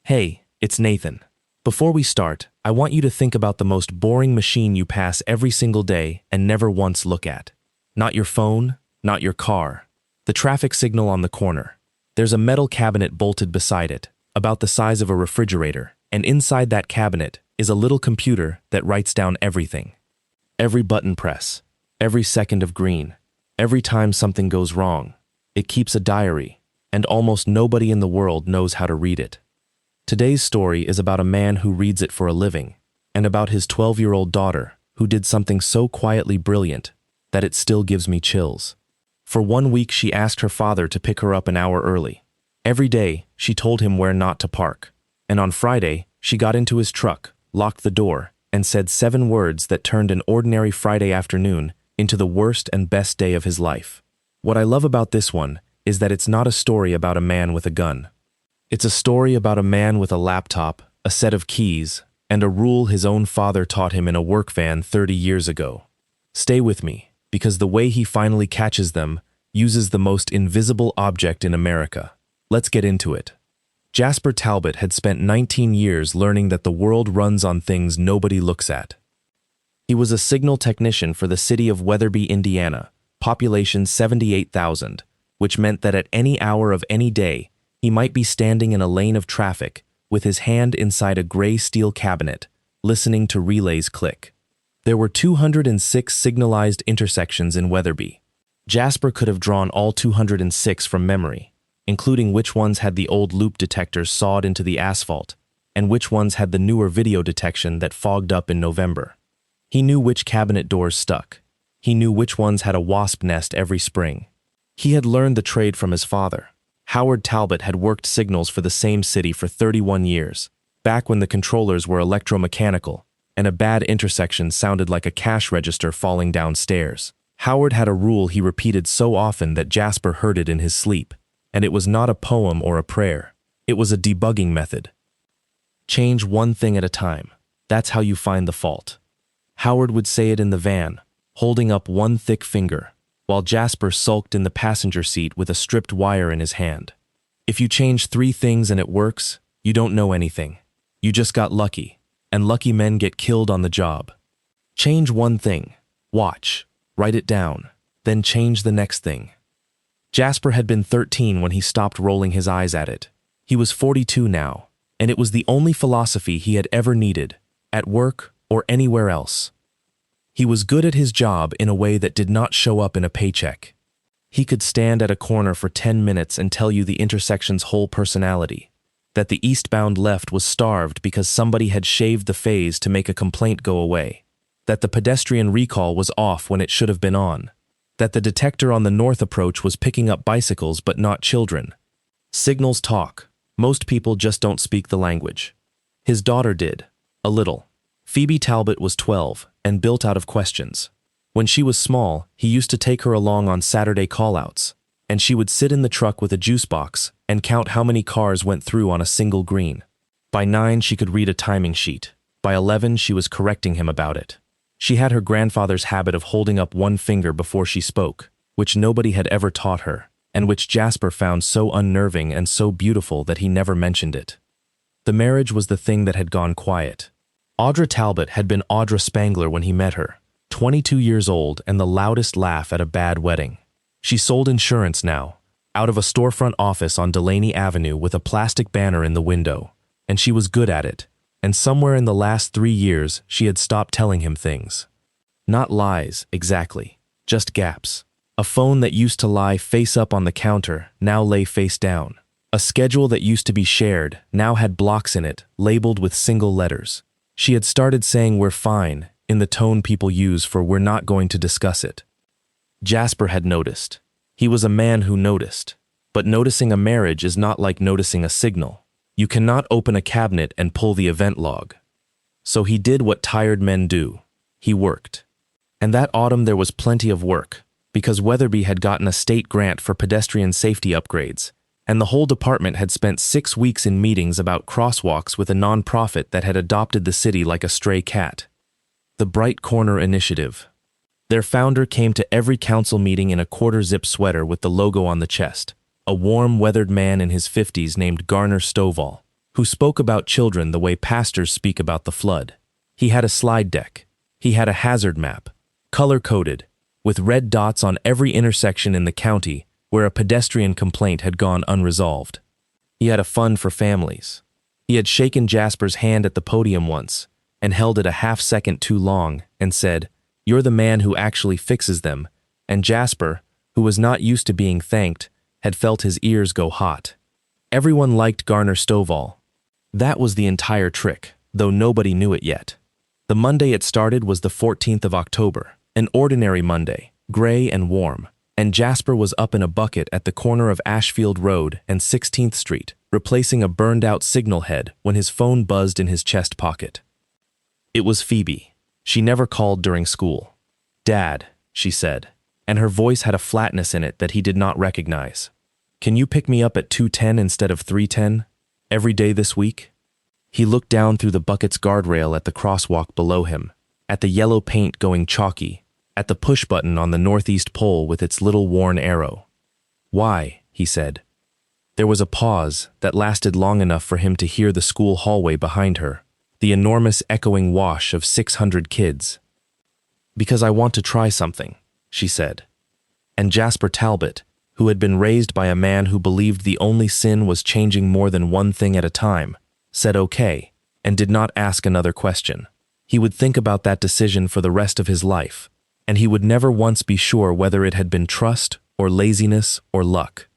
Hey, it's Nathan. Before we start, I want you to think about the most boring machine you pass every single day and never once look at. Not your phone, not your car. The traffic signal on the corner. There's a metal cabinet bolted beside it, about the size of a refrigerator, and inside that cabinet is a little computer that writes down everything. Every button press, every second of green, every time something goes wrong. It keeps a diary, and almost nobody in the world knows how to read it. Today's story is about a man who reads it for a living, and about his 12-year-old daughter who did something so quietly brilliant that it still gives me chills. For 1 week, she asked her father to pick her up an hour early. Every day, she told him where not to park. And on Friday, she got into his truck, locked the door, and said 7 words that turned an ordinary Friday afternoon into the worst and best day of his life. What I love about this one is that it's not a story about a man with a gun. It's a story about a man with a laptop, a set of keys, and a rule his own father taught him in a work van 30 years ago. Stay with me, because the way he finally catches them uses the most invisible object in America. Let's get into it. Jasper Talbot had spent 19 years learning that the world runs on things nobody looks at. He was a signal technician for the city of Weatherby, Indiana, population 78,000, which meant that at any hour of any day, he might be standing in a lane of traffic with his hand inside a gray steel cabinet, listening to relays click. There were 206 signalized intersections in Weatherby. Jasper could have drawn all 206 from memory, including which ones had the old loop detectors sawed into the asphalt, and which ones had the newer video detection that fogged up in November. He knew which cabinet doors stuck. He knew which ones had a wasp nest every spring. He had learned the trade from his father. Howard Talbot had worked signals for the same city for 31 years, back when the controllers were electromechanical, and a bad intersection sounded like a cash register falling downstairs. Howard had a rule he repeated so often that Jasper heard it in his sleep, and it was not a poem or a prayer. It was a debugging method. Change one thing at a time. That's how you find the fault. Howard would say it in the van, holding up one thick finger, while Jasper sulked in the passenger seat with a stripped wire in his hand. If you change 3 things and it works, you don't know anything. You just got lucky, and lucky men get killed on the job. Change one thing, watch, write it down, then change the next thing. Jasper had been 13 when he stopped rolling his eyes at it. He was 42 now, and it was the only philosophy he had ever needed, at work or anywhere else. He was good at his job in a way that did not show up in a paycheck. He could stand at a corner for 10 minutes and tell you the intersection's whole personality, that the eastbound left was starved because somebody had shaved the phase to make a complaint go away, that the pedestrian recall was off when it should have been on, that the detector on the north approach was picking up bicycles but not children. Signals talk. Most people just don't speak the language. His daughter did, a little. Phoebe Talbot was 12 and built out of questions. When she was small, he used to take her along on Saturday call-outs, and she would sit in the truck with a juice box and count how many cars went through on a single green. By 9, she could read a timing sheet. By 11, she was correcting him about it. She had her grandfather's habit of holding up one finger before she spoke, which nobody had ever taught her, and which Jasper found so unnerving and so beautiful that he never mentioned it. The marriage was the thing that had gone quiet. Audra Talbot had been Audra Spangler when he met her, 22 years old and the loudest laugh at a bad wedding. She sold insurance now, out of a storefront office on Delaney Avenue with a plastic banner in the window, and she was good at it, and somewhere in the last 3 years she had stopped telling him things. Not lies, exactly, just gaps. A phone that used to lie face up on the counter now lay face down. A schedule that used to be shared now had blocks in it, labeled with single letters. She had started saying "we're fine" in the tone people use for "we're not going to discuss it." Jasper had noticed. He was a man who noticed. But noticing a marriage is not like noticing a signal. You cannot open a cabinet and pull the event log. So he did what tired men do. He worked. And that autumn there was plenty of work, because Weatherby had gotten a state grant for pedestrian safety upgrades, and the whole department had spent 6 weeks in meetings about crosswalks with a nonprofit that had adopted the city like a stray cat. The Bright Corner Initiative. Their founder came to every council meeting in a quarter-zip sweater with the logo on the chest, a warm, weathered man in his 50s named Garner Stovall, who spoke about children the way pastors speak about the flood. He had a slide deck. He had a hazard map, color-coded, with red dots on every intersection in the county where a pedestrian complaint had gone unresolved. He had a fund for families. He had shaken Jasper's hand at the podium once and held it a half-second too long and said, "You're the man who actually fixes them," and Jasper, who was not used to being thanked, had felt his ears go hot. Everyone liked Garner Stovall. That was the entire trick, though nobody knew it yet. The Monday it started was the 14th of October, an ordinary Monday, gray and warm, and Jasper was up in a bucket at the corner of Ashfield Road and 16th Street, replacing a burned-out signal head when his phone buzzed in his chest pocket. It was Phoebe. She never called during school. "Dad," she said, and her voice had a flatness in it that he did not recognize. "Can you pick me up at 2:10 instead of 3:10? Every day this week?" He looked down through the bucket's guardrail at the crosswalk below him, at the yellow paint going chalky, at the push button on the northeast pole with its little worn arrow. "Why?" he said. There was a pause that lasted long enough for him to hear the school hallway behind her, the enormous echoing wash of 600 kids. "Because I want to try something," she said. And Jasper Talbot, who had been raised by a man who believed the only sin was changing more than one thing at a time, said okay, and did not ask another question. He would think about that decision for the rest of his life, and he would never once be sure whether it had been trust or laziness or luck.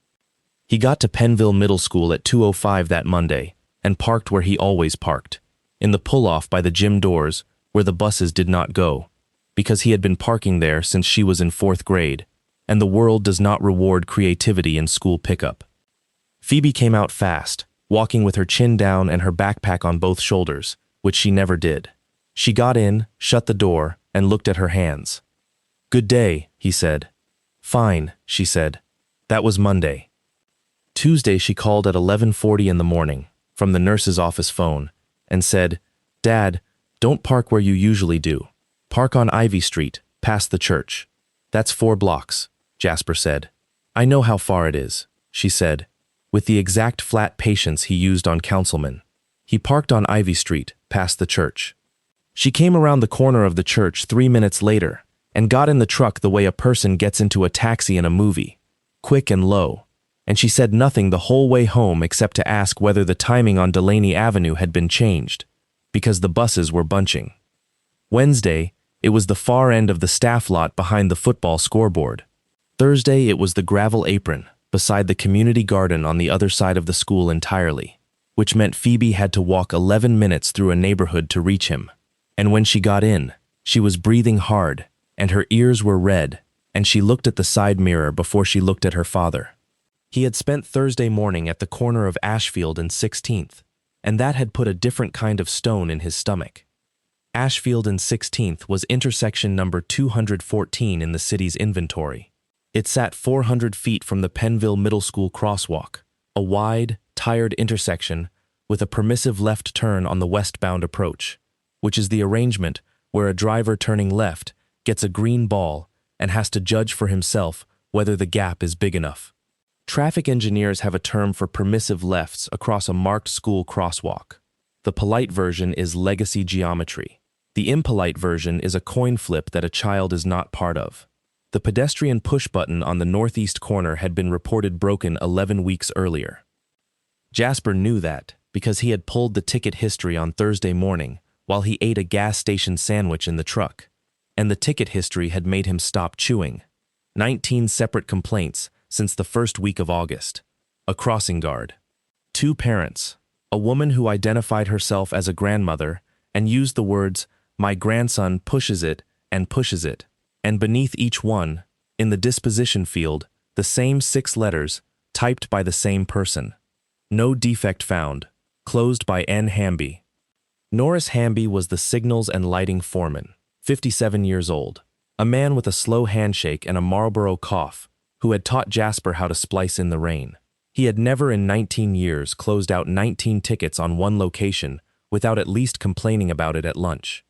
He got to Penville Middle School at 2:05 that Monday and parked where he always parked, in the pull-off by the gym doors where the buses did not go, because he had been parking there since she was in 4th grade, and the world does not reward creativity in school pickup. Phoebe came out fast, walking with her chin down and her backpack on both shoulders, which she never did. She got in, shut the door, and looked at her hands. "Good day," he said. "Fine," she said. That was Monday. Tuesday she called at 11:40 in the morning, from the nurse's office phone, and said, "Dad, don't park where you usually do. Park on Ivy Street, past the church." "That's 4 blocks, Jasper said. "I know how far it is," she said, with the exact flat patience he used on councilmen. He parked on Ivy Street, past the church. She came around the corner of the church 3 minutes later and got in the truck the way a person gets into a taxi in a movie, quick and low, and she said nothing the whole way home except to ask whether the timing on Delaney Avenue had been changed, because the buses were bunching. Wednesday, it was the far end of the staff lot behind the football scoreboard. Thursday, it was the gravel apron beside the community garden on the other side of the school entirely, which meant Phoebe had to walk 11 minutes through a neighborhood to reach him. And when she got in, she was breathing hard, and her ears were red, and she looked at the side mirror before she looked at her father. He had spent Thursday morning at the corner of Ashfield and 16th, and that had put a different kind of stone in his stomach. Ashfield and 16th was intersection number 214 in the city's inventory. It sat 400 feet from the Penville Middle School crosswalk, a wide, tired intersection with a permissive left turn on the westbound approach, which is the arrangement where a driver turning left gets a green ball and has to judge for himself whether the gap is big enough. Traffic engineers have a term for permissive lefts across a marked school crosswalk. The polite version is legacy geometry. The impolite version is a coin flip that a child is not part of. The pedestrian push button on the northeast corner had been reported broken 11 weeks earlier. Jasper knew that because he had pulled the ticket history on Thursday morning while he ate a gas station sandwich in the truck, and the ticket history had made him stop chewing. 19 separate complaints since the first week of August. A crossing guard. 2 parents. A woman who identified herself as a grandmother and used the words, "My grandson pushes it," and beneath each one, in the disposition field, the same 6 letters, typed by the same person. No defect found. Closed by N. Hamby. Norris Hamby was the signals and lighting foreman, 57 years old, a man with a slow handshake and a Marlboro cough, who had taught Jasper how to splice in the rain. He had never in 19 years closed out 19 tickets on one location without at least complaining about it at lunch.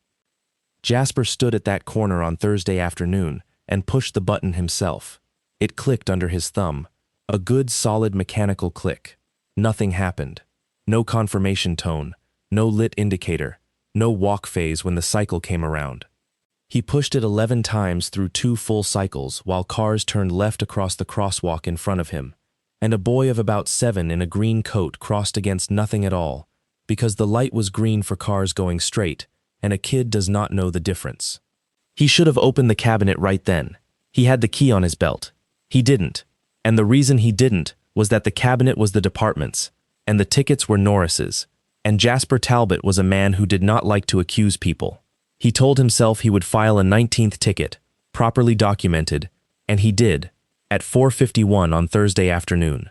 Jasper stood at that corner on Thursday afternoon and pushed the button himself. It clicked under his thumb, a good solid mechanical click. Nothing happened. No confirmation tone, no lit indicator, no walk phase when the cycle came around. He pushed it 11 times through 2 full cycles while cars turned left across the crosswalk in front of him, and a boy of about 7 in a green coat crossed against nothing at all, because the light was green for cars going straight, and a kid does not know the difference. He should have opened the cabinet right then. He had the key on his belt. He didn't, and the reason he didn't was that the cabinet was the department's, and the tickets were Norris's, and Jasper Talbot was a man who did not like to accuse people. He told himself he would file a 19th ticket, properly documented, and he did, at 4:51 on Thursday afternoon.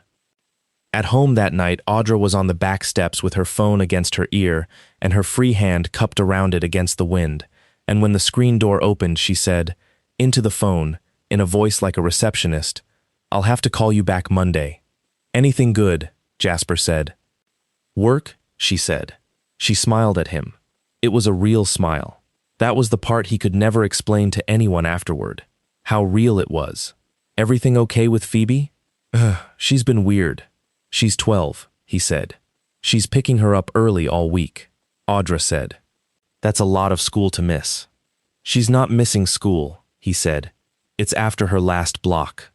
At home that night, Audra was on the back steps with her phone against her ear and her free hand cupped around it against the wind, and when the screen door opened, she said, into the phone, in a voice like a receptionist, "I'll have to call you back Monday." "Anything good?" Jasper said. "Work?" she said. She smiled at him. It was a real smile. That was the part he could never explain to anyone afterward. How real it was. "Everything okay with Phoebe?" She's been weird. "She's 12, he said. "She's picking her up early all week," Audra said. "That's a lot of school to miss." "She's not missing school," he said. "It's after her last block."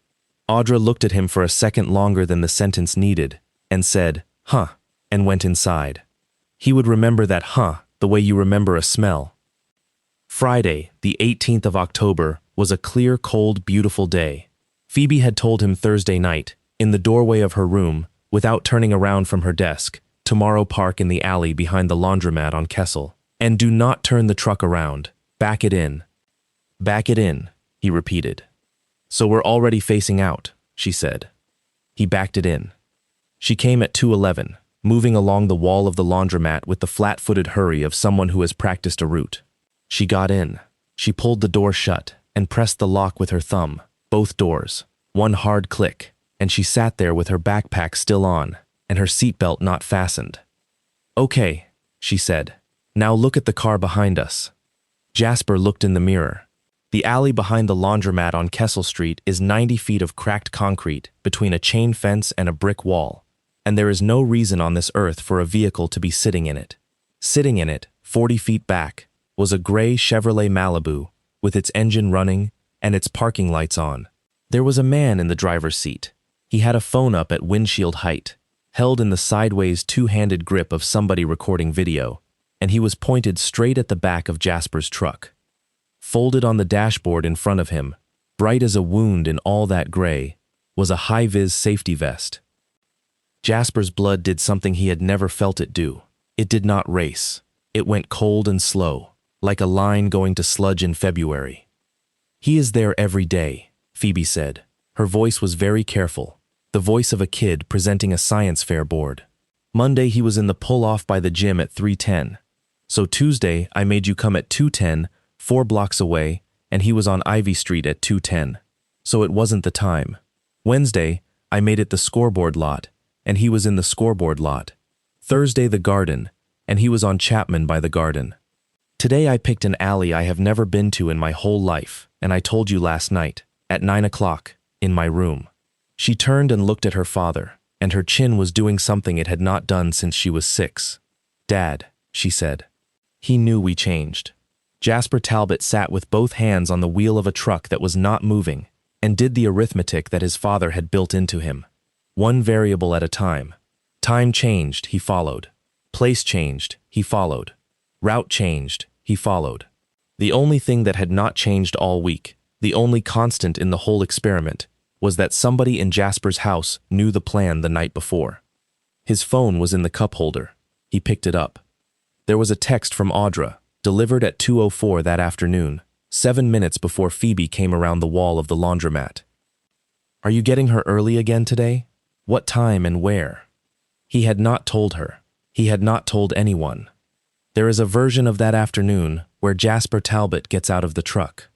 Audra looked at him for a second longer than the sentence needed, and said, "Huh," and went inside. He would remember that "huh" the way you remember a smell. Friday, the 18th of October, was a clear, cold, beautiful day. Phoebe had told him Thursday night, in the doorway of her room, without turning around from her desk, "Tomorrow park in the alley behind the laundromat on Kessel. And do not turn the truck around. Back it in." "Back it in," he repeated. "So we're already facing out," she said. He backed it in. She came at 2:11, moving along the wall of the laundromat with the flat-footed hurry of someone who has practiced a route. She got in. She pulled the door shut and pressed the lock with her thumb, both doors, one hard click, and she sat there with her backpack still on and her seatbelt not fastened. "Okay," she said. "Now look at the car behind us." Jasper looked in the mirror. The alley behind the laundromat on Kessel Street is 90 feet of cracked concrete between a chain fence and a brick wall, and there is no reason on this earth for a vehicle to be sitting in it. Sitting in it, 40 feet back, was a gray Chevrolet Malibu with its engine running and its parking lights on. There was a man in the driver's seat. He had a phone up at windshield height, held in the sideways two-handed grip of somebody recording video, and he was pointed straight at the back of Jasper's truck. Folded on the dashboard in front of him, bright as a wound in all that gray, was a high-vis safety vest. Jasper's blood did something he had never felt it do. It did not race. It went cold and slow, like a line going to sludge in February. "He is there every day," Phoebe said. Her voice was very careful, the voice of a kid presenting a science fair board. "Monday he was in the pull-off by the gym at 3:10. So Tuesday I made you come at 2:10, 4 blocks away, and he was on Ivy Street at 2:10. So it wasn't the time. Wednesday I made it the scoreboard lot, and he was in the scoreboard lot. Thursday the garden, and he was on Chapman by the garden. Today I picked an alley I have never been to in my whole life, and I told you last night, at 9 o'clock, in my room." She turned and looked at her father, and her chin was doing something it had not done since she was 6. "Dad," she said. He knew we changed. Jasper Talbot sat with both hands on the wheel of a truck that was not moving, and did the arithmetic that his father had built into him. One variable at a time. Time changed, he followed. Place changed, he followed. Route changed, he followed. The only thing that had not changed all week, the only constant in the whole experiment, was that somebody in Jasper's house knew the plan the night before. His phone was in the cup holder. He picked it up. There was a text from Audra, delivered at 2:04 that afternoon, 7 minutes before Phoebe came around the wall of the laundromat. "Are you getting her early again today? What time and where?" He had not told her. He had not told anyone. There is a version of that afternoon where Jasper Talbot gets out of the truck.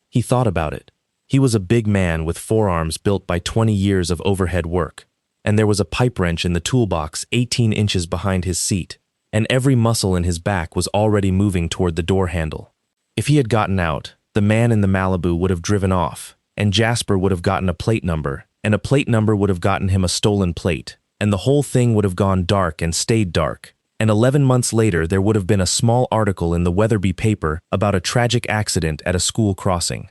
He thought about it. He was a big man with forearms built by 20 years of overhead work, and there was a pipe wrench in the toolbox 18 inches behind his seat, and every muscle in his back was already moving toward the door handle. If he had gotten out, the man in the Malibu would have driven off, and Jasper would have gotten a plate number, and a plate number would have gotten him a stolen plate, and the whole thing would have gone dark and stayed dark. And 11 months later, there would have been a small article in the Weatherby paper about a tragic accident at a school crossing.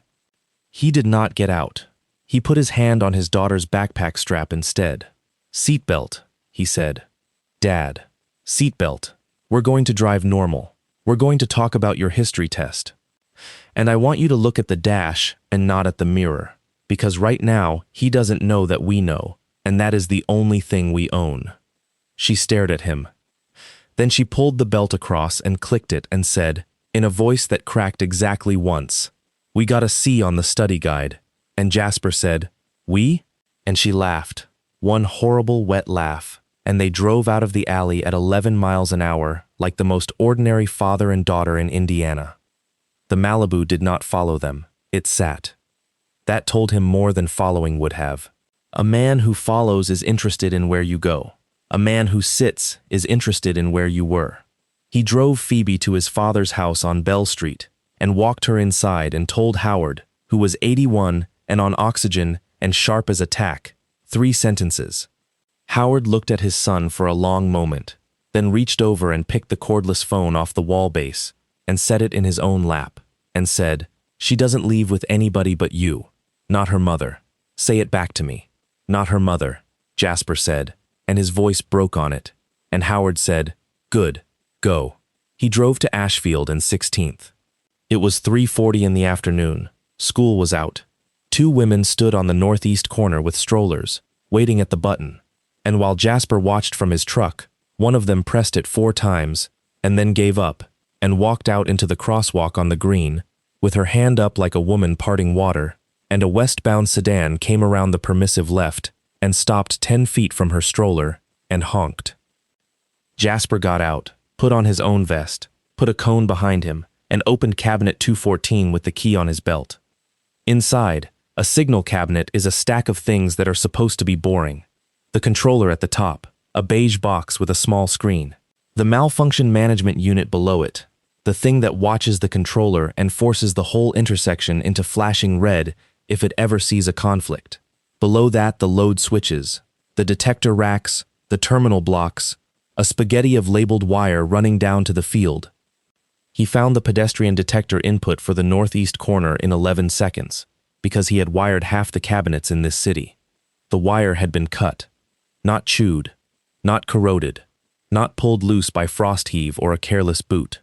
He did not get out. He put his hand on his daughter's backpack strap instead. "Seatbelt," he said. "Dad, seatbelt. We're going to drive normal. We're going to talk about your history test. And I want you to look at the dash and not at the mirror, because right now he doesn't know that we know, and that is the only thing we own." She stared at him. Then she pulled the belt across and clicked it and said, in a voice that cracked exactly once, "We got a C on the study guide." And Jasper said, "We?" And she laughed, one horrible wet laugh, and they drove out of the alley at 11 miles an hour like the most ordinary father and daughter in Indiana. The Malibu did not follow them, it sat. That told him more than following would have. A man who follows is interested in where you go. A man who sits is interested in where you were. He drove Phoebe to his father's house on Bell Street and walked her inside and told Howard, who was 81 and on oxygen and sharp as a tack, 3 sentences. Howard looked at his son for a long moment, then reached over and picked the cordless phone off the wall base and set it in his own lap and said, "She doesn't leave with anybody but you, not her mother. Say it back to me." "Not her mother," Jasper said, and his voice broke on it, and Howard said, "Good, go." He drove to Ashfield and 16th. It was 3:40 in the afternoon. School was out. 2 women stood on the northeast corner with strollers, waiting at the button, and while Jasper watched from his truck, one of them pressed it 4 times, and then gave up, and walked out into the crosswalk on the green, with her hand up like a woman parting water, and a westbound sedan came around the permissive left and stopped 10 feet from her stroller and honked. Jasper got out, put on his own vest, put a cone behind him, and opened cabinet 214 with the key on his belt. Inside, a signal cabinet is a stack of things that are supposed to be boring. The controller at the top, a beige box with a small screen. The malfunction management unit below it, the thing that watches the controller and forces the whole intersection into flashing red if it ever sees a conflict. Below that, the load switches, the detector racks, the terminal blocks, a spaghetti of labeled wire running down to the field. He found the pedestrian detector input for the northeast corner in 11 seconds, because he had wired half the cabinets in this city. The wire had been cut, not chewed, not corroded, not pulled loose by frost heave or a careless boot.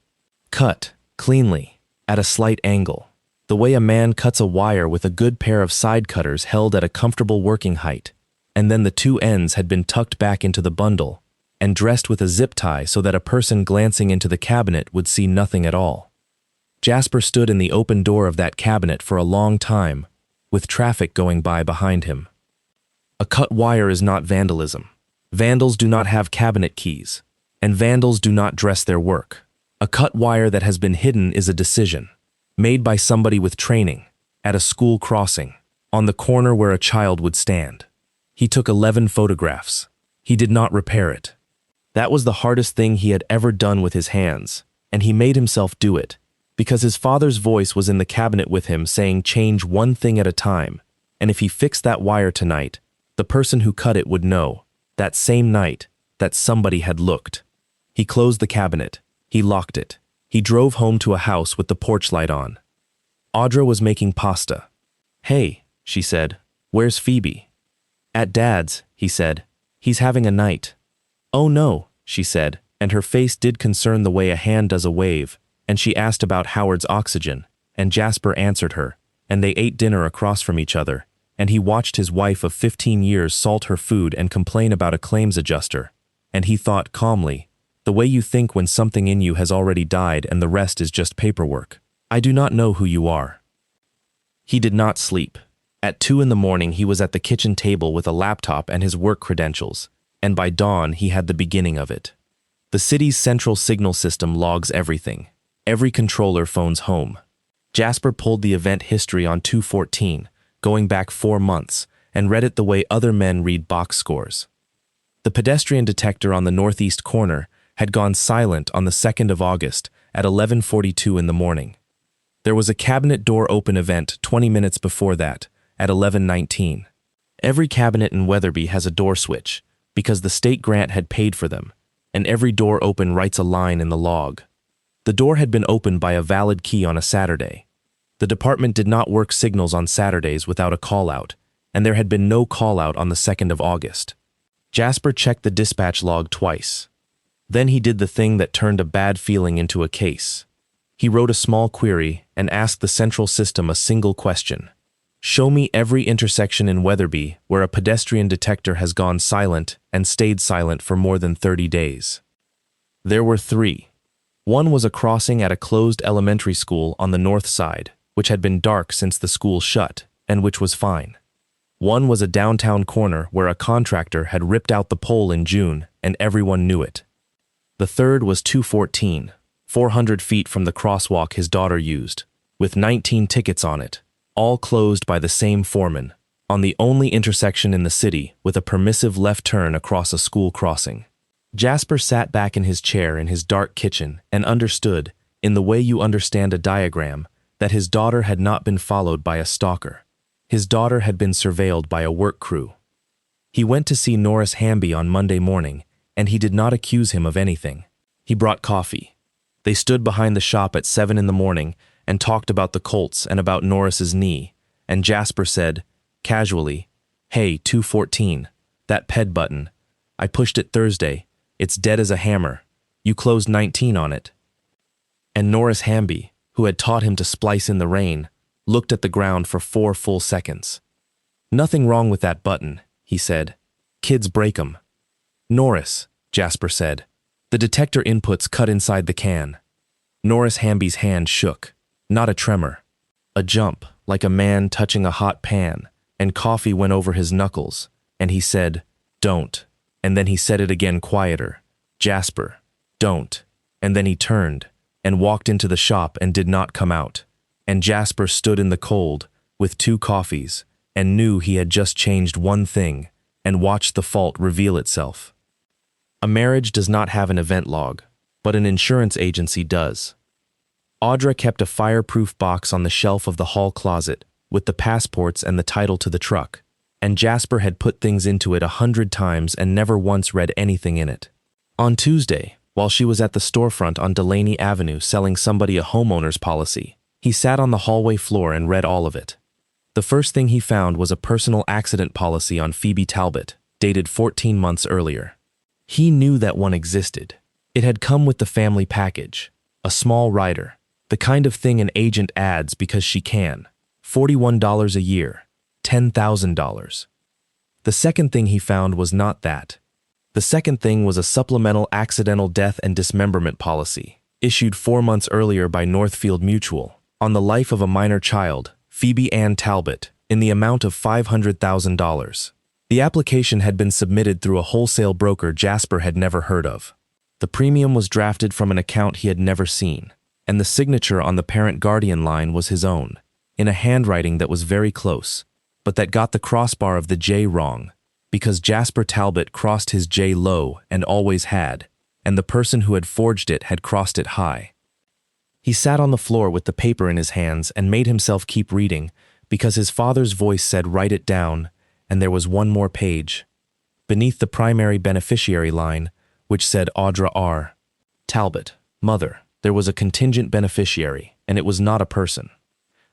Cut, cleanly, at a slight angle, the way a man cuts a wire with a good pair of side cutters held at a comfortable working height, and then the 2 ends had been tucked back into the bundle and dressed with a zip tie so that a person glancing into the cabinet would see nothing at all. Jasper stood in the open door of that cabinet for a long time, with traffic going by behind him. A cut wire is not vandalism. Vandals do not have cabinet keys, and vandals do not dress their work. A cut wire that has been hidden is a decision, made by somebody with training, at a school crossing, on the corner where a child would stand. He took 11 photographs. He did not repair it. That was the hardest thing he had ever done with his hands, and he made himself do it, because his father's voice was in the cabinet with him saying change one thing at a time, and if he fixed that wire tonight, the person who cut it would know, that same night, that somebody had looked. He closed the cabinet. He locked it. He drove home to a house with the porch light on. Audra was making pasta. "Hey," she said, "where's Phoebe?" "At Dad's," he said. "He's having a night." "Oh no," she said, and her face did concern the way a hand does a wave, and she asked about Howard's oxygen, and Jasper answered her, and they ate dinner across from each other, and he watched his wife of 15 years salt her food and complain about a claims adjuster, and he thought calmly, the way you think when something in you has already died and the rest is just paperwork. I do not know who you are. He did not sleep. At 2 in the morning he was at the kitchen table with a laptop and his work credentials, and by dawn he had the beginning of it. The city's central signal system logs everything. Every controller phones home. Jasper pulled the event history on 214, going back 4 months, and read it the way other men read box scores. The pedestrian detector on the northeast corner had gone silent on the 2nd of August at 11:42 in the morning. There was a cabinet door open event 20 minutes before that, at 11:19. Every cabinet in Weatherby has a door switch, because the state grant had paid for them, and every door open writes a line in the log. The door had been opened by a valid key on a Saturday. The department did not work signals on Saturdays without a call-out, and there had been no call-out on the 2nd of August. Jasper checked the dispatch log twice. Then he did the thing that turned a bad feeling into a case. He wrote a small query and asked the central system a single question. Show me every intersection in Weatherby where a pedestrian detector has gone silent and stayed silent for more than 30 days. There were 3. One was a crossing at a closed elementary school on the north side, which had been dark since the school shut, and which was fine. One was a downtown corner where a contractor had ripped out the pole in June and everyone knew it. The third was 214, 400 feet from the crosswalk his daughter used, with 19 tickets on it, all closed by the same foreman, on the only intersection in the city with a permissive left turn across a school crossing. Jasper sat back in his chair in his dark kitchen and understood, in the way you understand a diagram, that his daughter had not been followed by a stalker. His daughter had been surveilled by a work crew. He went to see Norris Hamby on Monday morning, and he did not accuse him of anything. He brought coffee. They stood behind the shop at 7 in the morning and talked about the Colts and about Norris's knee, and Jasper said, casually, "Hey, 214, that ped button. I pushed it Thursday. It's dead as a hammer. You closed 19 on it." And Norris Hamby, who had taught him to splice in the rain, looked at the ground for 4 full seconds. "Nothing wrong with that button," he said. "Kids break 'em." "Norris," Jasper said. "The detector inputs cut inside the can." Norris Hamby's hand shook. Not a tremor. A jump, like a man touching a hot pan, and coffee went over his knuckles, and he said, "Don't." And then he said it again quieter. "Jasper, don't." And then he turned and walked into the shop and did not come out. And Jasper stood in the cold with 2 coffees and knew he had just changed one thing and watched the fault reveal itself. A marriage does not have an event log, but an insurance agency does. Audra kept a fireproof box on the shelf of the hall closet with the passports and the title to the truck, and Jasper had put things into it 100 times and never once read anything in it. On Tuesday, while she was at the storefront on Delaney Avenue selling somebody a homeowner's policy, he sat on the hallway floor and read all of it. The first thing he found was a personal accident policy on Phoebe Talbot, dated 14 months earlier. He knew that one existed. It had come with the family package, a small rider, the kind of thing an agent adds because she can. $41 a year, $10,000. The second thing he found was not that. The second thing was a supplemental accidental death and dismemberment policy, issued 4 months earlier by Northfield Mutual, on the life of a minor child, Phoebe Ann Talbot, in the amount of $500,000. The application had been submitted through a wholesale broker Jasper had never heard of. The premium was drafted from an account he had never seen, and the signature on the parent-guardian line was his own, in a handwriting that was very close, but that got the crossbar of the J wrong, because Jasper Talbot crossed his J low and always had, and the person who had forged it had crossed it high. He sat on the floor with the paper in his hands and made himself keep reading, because his father's voice said write it down, and there was one more page. Beneath the primary beneficiary line, which said Audra R. Talbot, mother, there was a contingent beneficiary, and it was not a person.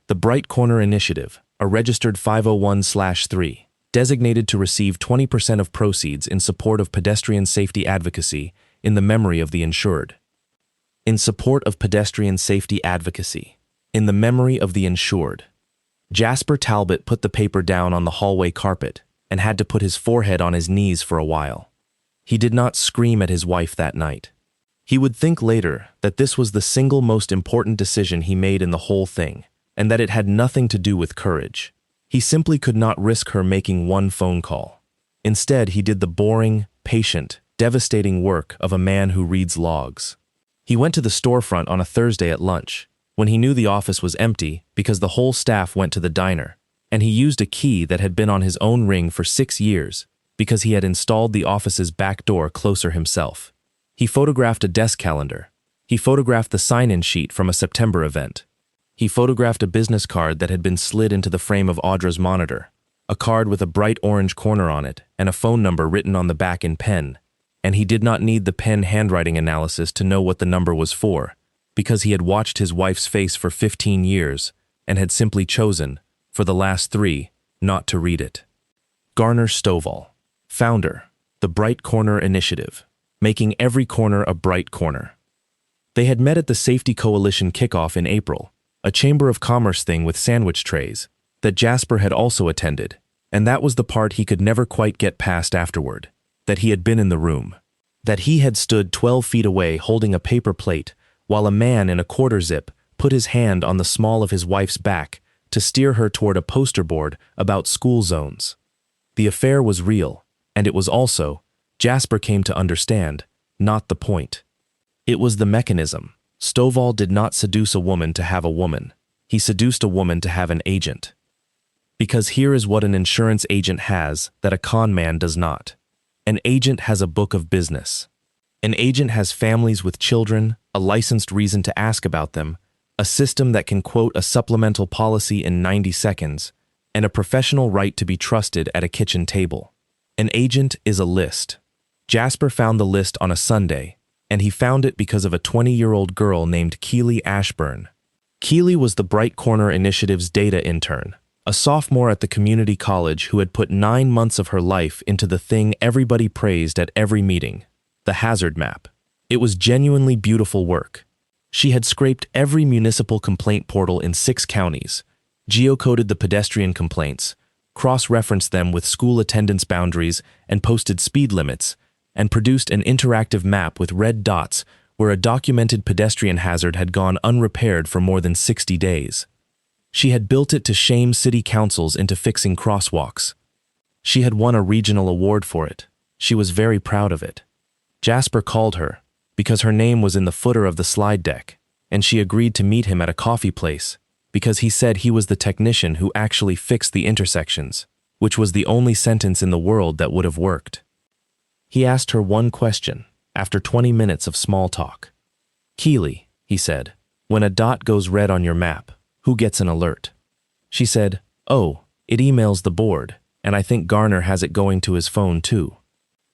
The Bright Corner Initiative, a registered 501/3, designated to receive 20% of proceeds in support of pedestrian safety advocacy in the memory of the insured. In support of pedestrian safety advocacy, in the memory of the insured. Jasper Talbot put the paper down on the hallway carpet and had to put his forehead on his knees for a while. He did not scream at his wife that night. He would think later that this was the single most important decision he made in the whole thing, and that it had nothing to do with courage. He simply could not risk her making one phone call. Instead, he did the boring, patient, devastating work of a man who reads logs. He went to the storefront on a Thursday at lunch, when he knew the office was empty because the whole staff went to the diner, and he used a key that had been on his own ring for 6 years because he had installed the office's back door closer himself. He photographed a desk calendar. He photographed the sign-in sheet from a September event. He photographed a business card that had been slid into the frame of Audra's monitor, a card with a bright orange corner on it and a phone number written on the back in pen, and he did not need the pen handwriting analysis to know what the number was for, because he had watched his wife's face for 15 years and had simply chosen, for the last 3, not to read it. Garner Stovall, founder, the Bright Corner Initiative, making every corner a bright corner. They had met at the Safety Coalition kickoff in April, a Chamber of Commerce thing with sandwich trays, that Jasper had also attended, and that was the part he could never quite get past afterward, that he had been in the room, that he had stood 12 feet away holding a paper plate while a man in a quarter zip put his hand on the small of his wife's back to steer her toward a poster board about school zones. The affair was real, and it was also, Jasper came to understand, not the point. It was the mechanism. Stovall did not seduce a woman to have a woman. He seduced a woman to have an agent. Because here is what an insurance agent has that a con man does not. An agent has a book of business. An agent has families with children, a licensed reason to ask about them, a system that can quote a supplemental policy in 90 seconds, and a professional right to be trusted at a kitchen table. An agent is a list. Jasper found the list on a Sunday, and he found it because of a 20-year-old girl named Keely Ashburn. Keely was the Bright Corner Initiative's data intern, a sophomore at the community college who had put 9 months of her life into the thing everybody praised at every meeting, the hazard map. It was genuinely beautiful work. She had scraped every municipal complaint portal in 6 counties, geocoded the pedestrian complaints, cross-referenced them with school attendance boundaries and posted speed limits, and produced an interactive map with red dots where a documented pedestrian hazard had gone unrepaired for more than 60 days. She had built it to shame city councils into fixing crosswalks. She had won a regional award for it. She was very proud of it. Jasper called her, because her name was in the footer of the slide deck, and she agreed to meet him at a coffee place, because he said he was the technician who actually fixed the intersections, which was the only sentence in the world that would have worked. He asked her one question, after 20 minutes of small talk. "Keely," he said, "when a dot goes red on your map, who gets an alert?" She said, "Oh, it emails the board, and I think Garner has it going to his phone too."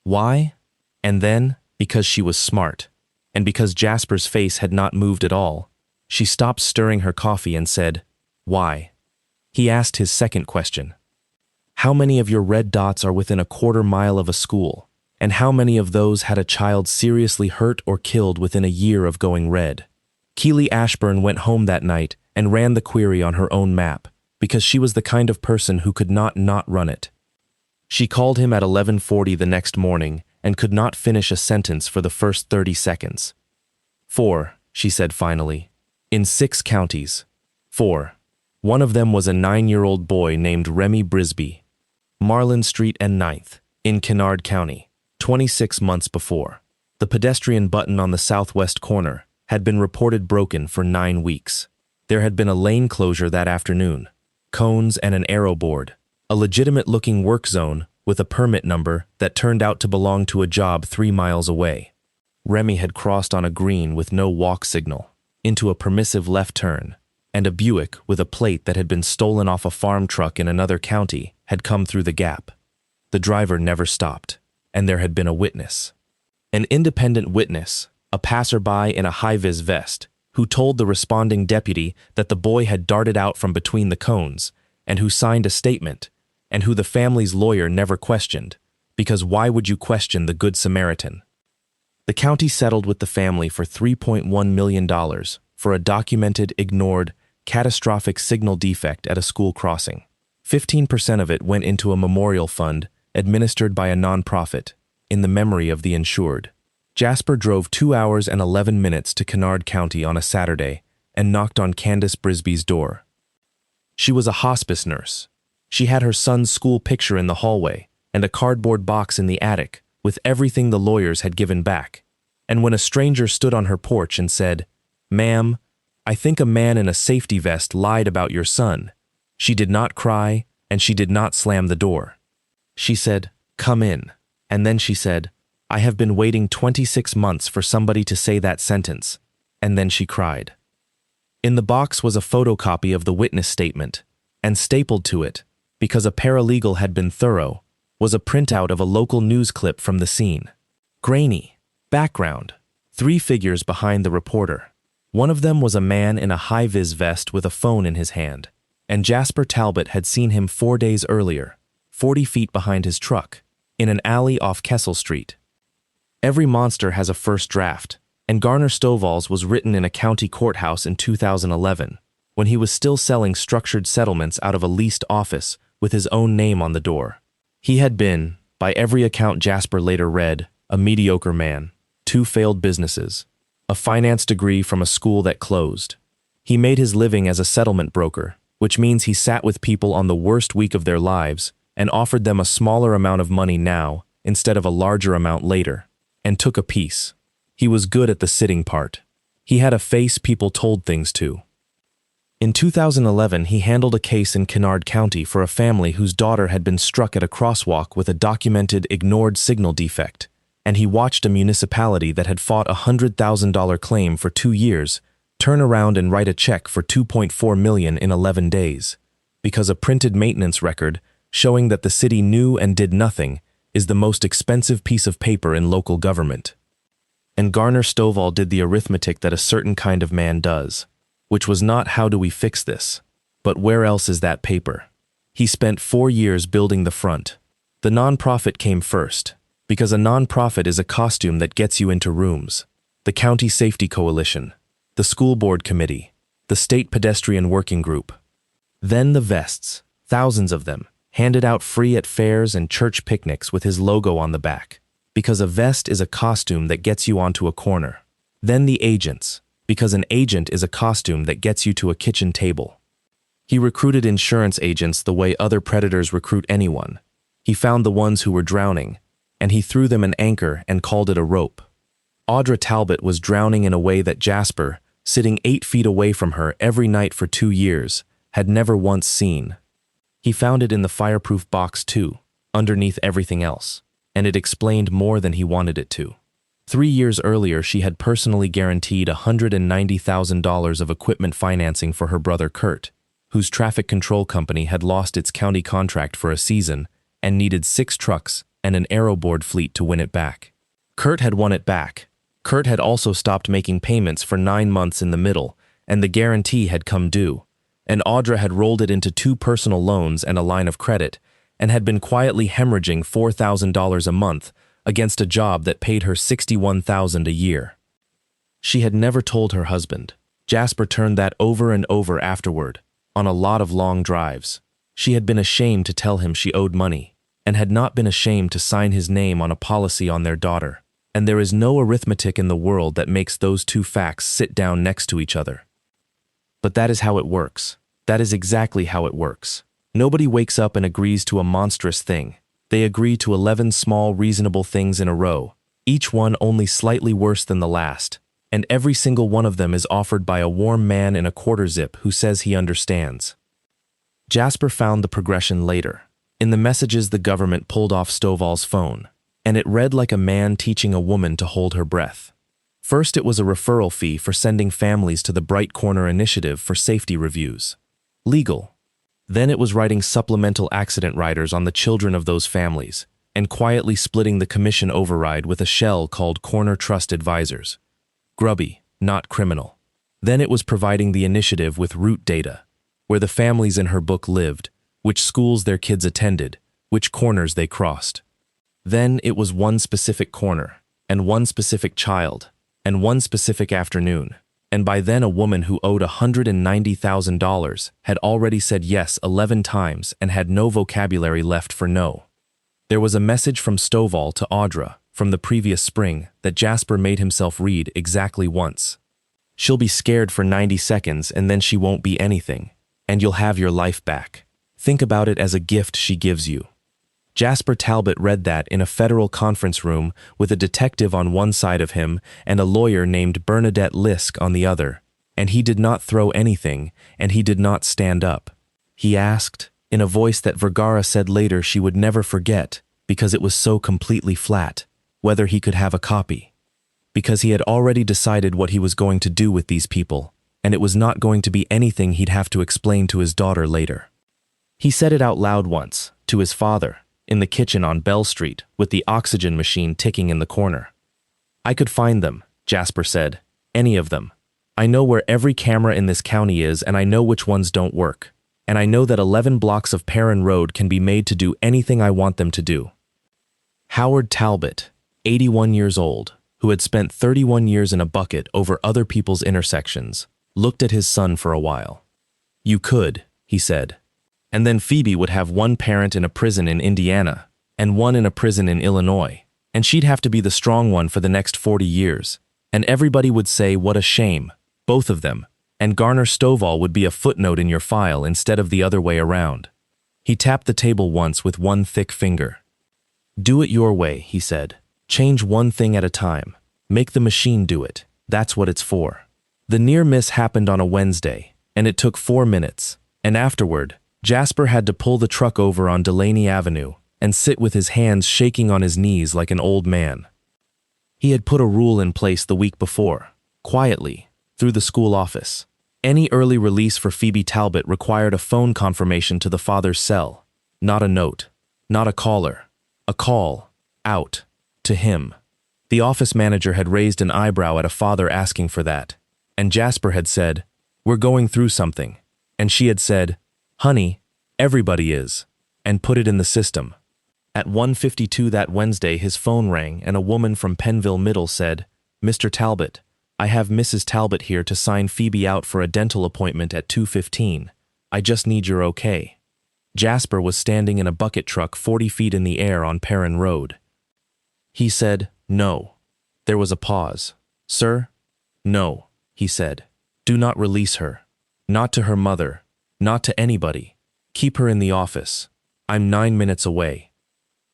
Why? And then, because she was smart, and because Jasper's face had not moved at all, she stopped stirring her coffee and said, "Why?" He asked his second question. "How many of your red dots are within a quarter mile of a school, and how many of those had a child seriously hurt or killed within a year of going red?" Keely Ashburn went home that night and ran the query on her own map, because she was the kind of person who could not run it. She called him at 11:40 the next morning and could not finish a sentence for the first 30 seconds. 4, she said finally. In 6 counties. 4. One of them was a 9-year-old boy named Remy Brisby. Marlin Street and 9th, in Kennard County, 26 months before. The pedestrian button on the southwest corner had been reported broken for 9 weeks. There had been a lane closure that afternoon, cones and an arrow board, a legitimate-looking work zone with a permit number that turned out to belong to a job 3 miles away. Remy had crossed on a green with no walk signal, into a permissive left turn, and a Buick with a plate that had been stolen off a farm truck in another county had come through the gap. The driver never stopped, and there had been a witness. An independent witness, a passerby in a high-vis vest, who told the responding deputy that the boy had darted out from between the cones, and who signed a statement, and who the family's lawyer never questioned, because why would you question the Good Samaritan? The county settled with the family for $3.1 million for a documented, ignored, catastrophic signal defect at a school crossing. 15% of it went into a memorial fund administered by a nonprofit in the memory of the insured. Jasper drove 2 hours and 11 minutes to Kennard County on a Saturday and knocked on Candace Brisby's door. She was a hospice nurse. She had her son's school picture in the hallway and a cardboard box in the attic with everything the lawyers had given back. And when a stranger stood on her porch and said, "Ma'am, I think a man in a safety vest lied about your son," she did not cry and she did not slam the door. She said, "Come in." And then she said, "I have been waiting 26 months for somebody to say that sentence." And then she cried. In the box was a photocopy of the witness statement, and stapled to it, because a paralegal had been thorough, was a printout of a local news clip from the scene. Grainy. Background. 3 figures behind the reporter. One of them was a man in a high-vis vest with a phone in his hand, and Jasper Talbot had seen him 4 days earlier, 40 feet behind his truck, in an alley off Kessel Street. Every monster has a first draft, and Garner Stovall's was written in a county courthouse in 2011, when he was still selling structured settlements out of a leased office with his own name on the door. He had been, by every account Jasper later read, a mediocre man, 2 failed businesses, a finance degree from a school that closed. He made his living as a settlement broker, which means he sat with people on the worst week of their lives and offered them a smaller amount of money now instead of a larger amount later, and took a piece. He was good at the sitting part. He had a face people told things to. In 2011, he handled a case in Kennard County for a family whose daughter had been struck at a crosswalk with a documented ignored signal defect, and he watched a municipality that had fought a $100,000 claim for 2 years turn around and write a check for $2.4 million in 11 days, because a printed maintenance record showing that the city knew and did nothing is the most expensive piece of paper in local government. And Garner Stovall did the arithmetic that a certain kind of man does, which was not how do we fix this, but where else is that paper? He spent 4 years building the front. The nonprofit came first, because a nonprofit is a costume that gets you into rooms. The County Safety Coalition, the School Board Committee, the State Pedestrian Working Group. Then the vests, thousands of them, handed out free at fairs and church picnics with his logo on the back, because a vest is a costume that gets you onto a corner. Then the agents, because an agent is a costume that gets you to a kitchen table. He recruited insurance agents the way other predators recruit anyone. He found the ones who were drowning, and he threw them an anchor and called it a rope. Audra Talbot was drowning in a way that Jasper, sitting 8 feet away from her every night for 2 years, had never once seen. He found it in the fireproof box too, underneath everything else, and it explained more than he wanted it to. 3 years earlier, she had personally guaranteed $190,000 of equipment financing for her brother Kurt, whose traffic control company had lost its county contract for a season and needed 6 trucks and an aeroboard fleet to win it back. Kurt had won it back. Kurt had also stopped making payments for 9 months in the middle, and the guarantee had come due, and Audra had rolled it into 2 personal loans and a line of credit, and had been quietly hemorrhaging $4,000 a month against a job that paid her $61,000 a year. She had never told her husband. Jasper turned that over and over afterward, on a lot of long drives. She had been ashamed to tell him she owed money, and had not been ashamed to sign his name on a policy on their daughter. And there is no arithmetic in the world that makes those 2 facts sit down next to each other. But that is how it works. That is exactly how it works. Nobody wakes up and agrees to a monstrous thing. They agree to 11 small, reasonable things in a row, each one only slightly worse than the last, and every single one of them is offered by a warm man in a quarter zip who says he understands. Jasper found the progression later, in the messages the government pulled off Stovall's phone, and it read like a man teaching a woman to hold her breath. First, it was a referral fee for sending families to the Bright Corner Initiative for safety reviews. Legal. Then it was writing supplemental accident riders on the children of those families, and quietly splitting the commission override with a shell called Corner Trust Advisors. Grubby, not criminal. Then it was providing the initiative with route data, where the families in her book lived, which schools their kids attended, which corners they crossed. Then it was one specific corner, and one specific child, and one specific afternoon. And by then a woman who owed $190,000 had already said yes 11 times and had no vocabulary left for no. There was a message from Stovall to Audra from the previous spring that Jasper made himself read exactly once. She'll be scared for 90 seconds and then she won't be anything, and you'll have your life back. Think about it as a gift she gives you. Jasper Talbot read that in a federal conference room with a detective on one side of him and a lawyer named Bernadette Lisk on the other, and he did not throw anything, and he did not stand up. He asked, in a voice that Vergara said later she would never forget because it was so completely flat, whether he could have a copy. Because he had already decided what he was going to do with these people, and it was not going to be anything he'd have to explain to his daughter later. He said it out loud once, to his father, in the kitchen on Bell Street, with the oxygen machine ticking in the corner. I could find them, Jasper said. Any of them. I know where every camera in this county is, and I know which ones don't work. And I know that 11 blocks of Perrin Road can be made to do anything I want them to do. Howard Talbot, 81 years old, who had spent 31 years in a bucket over other people's intersections, looked at his son for a while. You could, he said. And then Phoebe would have one parent in a prison in Indiana and one in a prison in Illinois, and she'd have to be the strong one for the next 40 years, and everybody would say what a shame, both of them, and Garner Stovall would be a footnote in your file instead of the other way around. He tapped the table once with one thick finger. Do it your way, he said. Change one thing at a time. Make the machine do it. That's what it's for. The near miss happened on a Wednesday, and it took 4 minutes, and afterward, Jasper had to pull the truck over on Delaney Avenue and sit with his hands shaking on his knees like an old man. He had put a rule in place the week before, quietly, through the school office. Any early release for Phoebe Talbot required a phone confirmation to the father's cell, not a note, not a caller, a call, out, to him. The office manager had raised an eyebrow at a father asking for that, and Jasper had said, "We're going through something," and she had said, "Honey, everybody is," and put it in the system. At 1:52 that Wednesday, his phone rang and a woman from Penville Middle said, "Mr. Talbot, I have Mrs. Talbot here to sign Phoebe out for a dental appointment at 2:15. I just need your okay." Jasper was standing in a bucket truck 40 feet in the air on Perrin Road. He said, "No." There was a pause. "Sir?" "No," he said. "Do not release her. Not to her mother. Not to anybody. Keep her in the office. I'm 9 minutes away."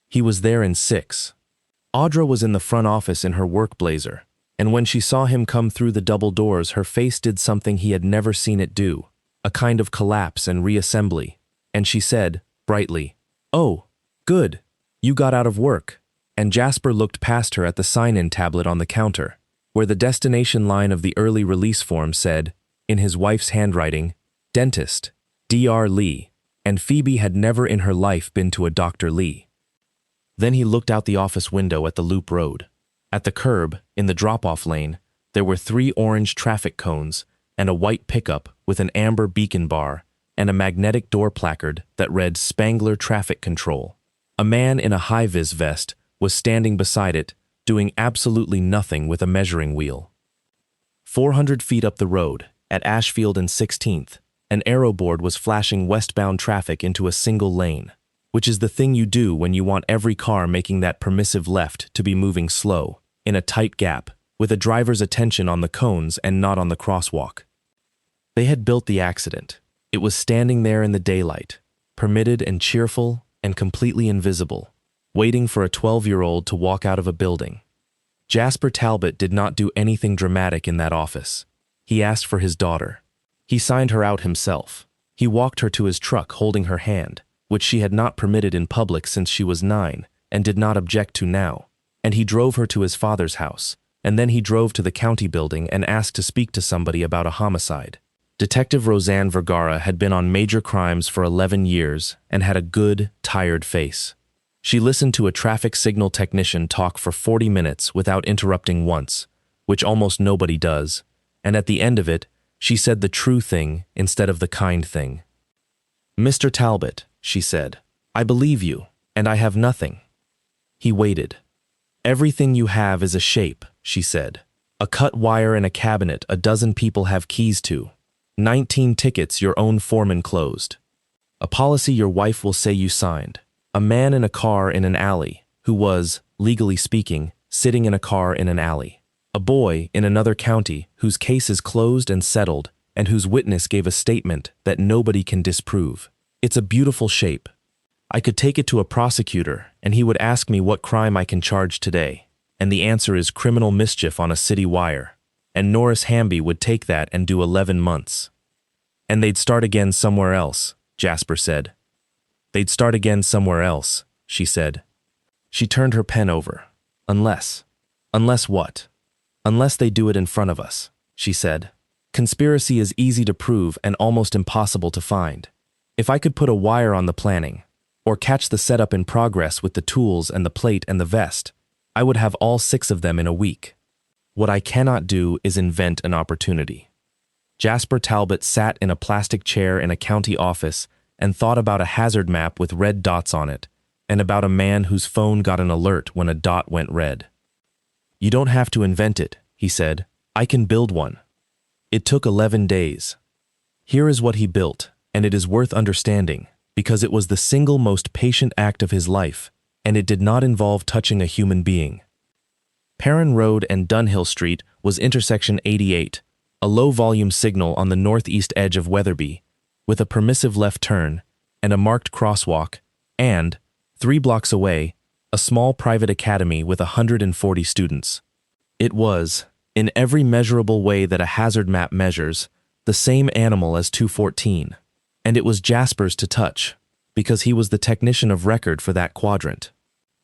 He was there in 6. Audra was in the front office in her work blazer, and when she saw him come through the double doors, her face did something he had never seen it do, a kind of collapse and reassembly, and she said, brightly, "Oh, good. You got out of work." And Jasper looked past her at the sign-in tablet on the counter, where the destination line of the early release form said, in his wife's handwriting, "Dentist, Dr. Lee," and Phoebe had never in her life been to a Dr. Lee. Then he looked out the office window at the loop road. At the curb, in the drop-off lane, there were 3 orange traffic cones and a white pickup with an amber beacon bar and a magnetic door placard that read Spangler Traffic Control. A man in a high-vis vest was standing beside it, doing absolutely nothing with a measuring wheel. 400 feet up the road, at Ashfield and 16th, an arrow board was flashing westbound traffic into a single lane, which is the thing you do when you want every car making that permissive left to be moving slow, in a tight gap, with a driver's attention on the cones and not on the crosswalk. They had built the accident. It was standing there in the daylight, permitted and cheerful and completely invisible, waiting for a 12-year-old to walk out of a building. Jasper Talbot did not do anything dramatic in that office. He asked for his daughter. He signed her out himself. He walked her to his truck holding her hand, which she had not permitted in public since she was 9 and did not object to now, and he drove her to his father's house, and then he drove to the county building and asked to speak to somebody about a homicide. Detective Roseanne Vergara had been on major crimes for 11 years and had a good, tired face. She listened to a traffic signal technician talk for 40 minutes without interrupting once, which almost nobody does, and at the end of it, she said the true thing instead of the kind thing. "Mr. Talbot," she said, "I believe you, and I have nothing." He waited. "Everything you have is a shape," she said. "A cut wire in a cabinet a dozen people have keys to. 19 tickets your own foreman closed. A policy your wife will say you signed. A man in a car in an alley, who was, legally speaking, sitting in a car in an alley. A boy in another county whose case is closed and settled and whose witness gave a statement that nobody can disprove. It's a beautiful shape. I could take it to a prosecutor and he would ask me what crime I can charge today, and the answer is criminal mischief on a city wire, and Norris Hamby would take that and do 11 months. And they'd start again somewhere else," Jasper said. "They'd start again somewhere else," she said. She turned her pen over. "Unless. Unless what?" "Unless they do it in front of us," she said. "Conspiracy is easy to prove and almost impossible to find. If I could put a wire on the planning, or catch the setup in progress with the tools and the plate and the vest, I would have all 6 of them in a week. What I cannot do is invent an opportunity. Jasper Talbot sat in a plastic chair in a county office and thought about a hazard map with red dots on it, and about a man whose phone got an alert when a dot went red. "You don't have to invent it," he said. "I can build one." It took 11 days. Here is what he built, and it is worth understanding, because it was the single most patient act of his life, and it did not involve touching a human being. Perrin Road and Dunhill Street was intersection 88, a low-volume signal on the northeast edge of Wetherby, with a permissive left turn and a marked crosswalk, and, 3 blocks away, a small private academy with 140 students. It was, in every measurable way that a hazard map measures, the same animal as 214, and it was Jasper's to touch, because he was the technician of record for that quadrant.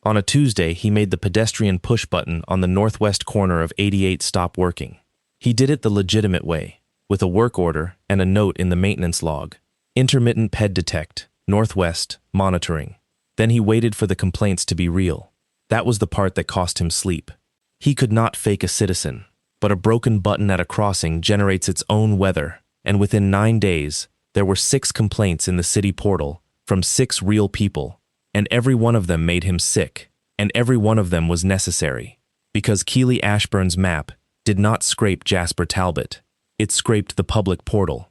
On a Tuesday, he made the pedestrian push button on the northwest corner of 88 stop working. He did it the legitimate way, with a work order and a note in the maintenance log. Intermittent PED detect, northwest, monitoring. Then he waited for the complaints to be real. That was the part that cost him sleep. He could not fake a citizen, but a broken button at a crossing generates its own weather, and within 9 days, there were 6 complaints in the city portal from 6 real people, and every one of them made him sick, and every one of them was necessary, because Keely Ashburn's map did not scrape Jasper Talbot, it scraped the public portal.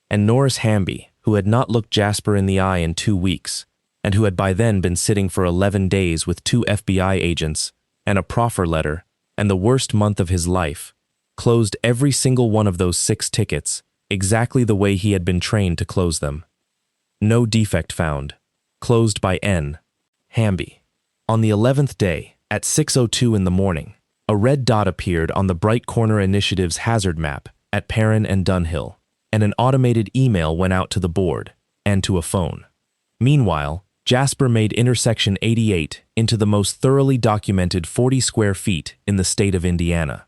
And Norris Hamby, who had not looked Jasper in the eye in 2 weeks, and who had by then been sitting for 11 days with 2 FBI agents, and a proffer letter, and the worst month of his life, closed every single one of those 6 tickets exactly the way he had been trained to close them. No defect found. Closed by N. Hamby. On the 11th day, at 6:02 in the morning, a red dot appeared on the Bright Corner Initiative's hazard map at Perrin and Dunhill, and an automated email went out to the board and to a phone. Meanwhile, Jasper made intersection 88 into the most thoroughly documented 40 square feet in the state of Indiana.